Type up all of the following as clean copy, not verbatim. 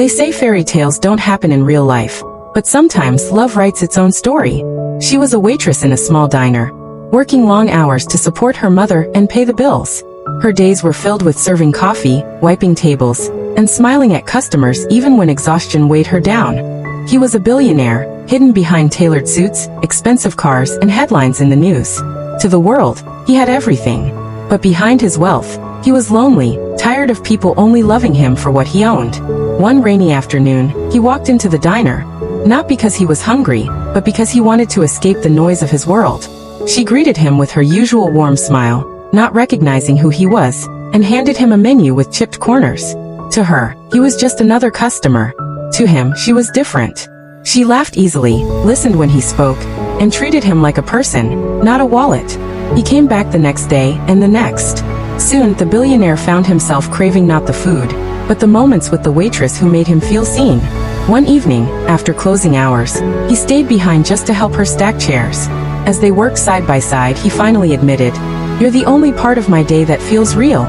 They say fairy tales don't happen in real life, but sometimes love writes its own story. She was a waitress in a small diner, working long hours to support her mother and pay the bills. Her days were filled with serving coffee, wiping tables, and smiling at customers even when exhaustion weighed her down. He was a billionaire, hidden behind tailored suits, expensive cars, and headlines in the news. To the world, he had everything. But behind his wealth, he was lonely, tired of people only loving him for what he owned. One rainy afternoon, he walked into the diner, not because he was hungry, but because he wanted to escape the noise of his world. She greeted him with her usual warm smile, not recognizing who he was, and handed him a menu with chipped corners. To her, he was just another customer. To him, she was different. She laughed easily, listened when he spoke, and treated him like a person, not a wallet. He came back the next day, and the next. Soon, the billionaire found himself craving not the food, but the moments with the waitress who made him feel seen. One evening, after closing hours, he stayed behind just to help her stack chairs. As they worked side by side, he finally admitted, "You're the only part of my day that feels real."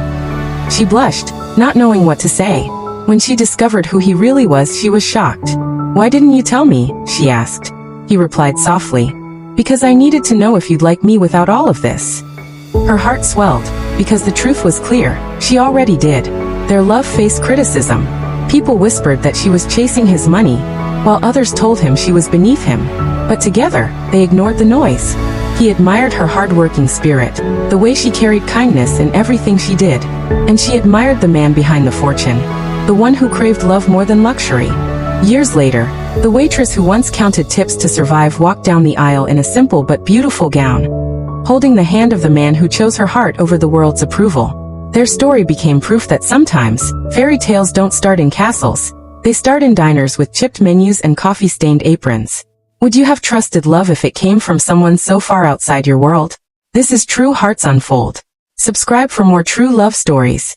She blushed, not knowing what to say. When she discovered who he really was, she was shocked. "Why didn't you tell me?" she asked. He replied softly, "Because I needed to know if you'd like me without all of this." Her heart swelled, because the truth was clear, she already did. Their love faced criticism. People whispered that she was chasing his money, while others told him she was beneath him. But together, they ignored the noise. He admired her hard-working spirit, the way she carried kindness in everything she did. And she admired the man behind the fortune, the one who craved love more than luxury. Years later, the waitress who once counted tips to survive walked down the aisle in a simple but beautiful gown, holding the hand of the man who chose her heart over the world's approval. Their story became proof that sometimes, fairy tales don't start in castles. They start in diners with chipped menus and coffee-stained aprons. Would you have trusted love if it came from someone so far outside your world? This is True Hearts Unfold. Subscribe for more true love stories.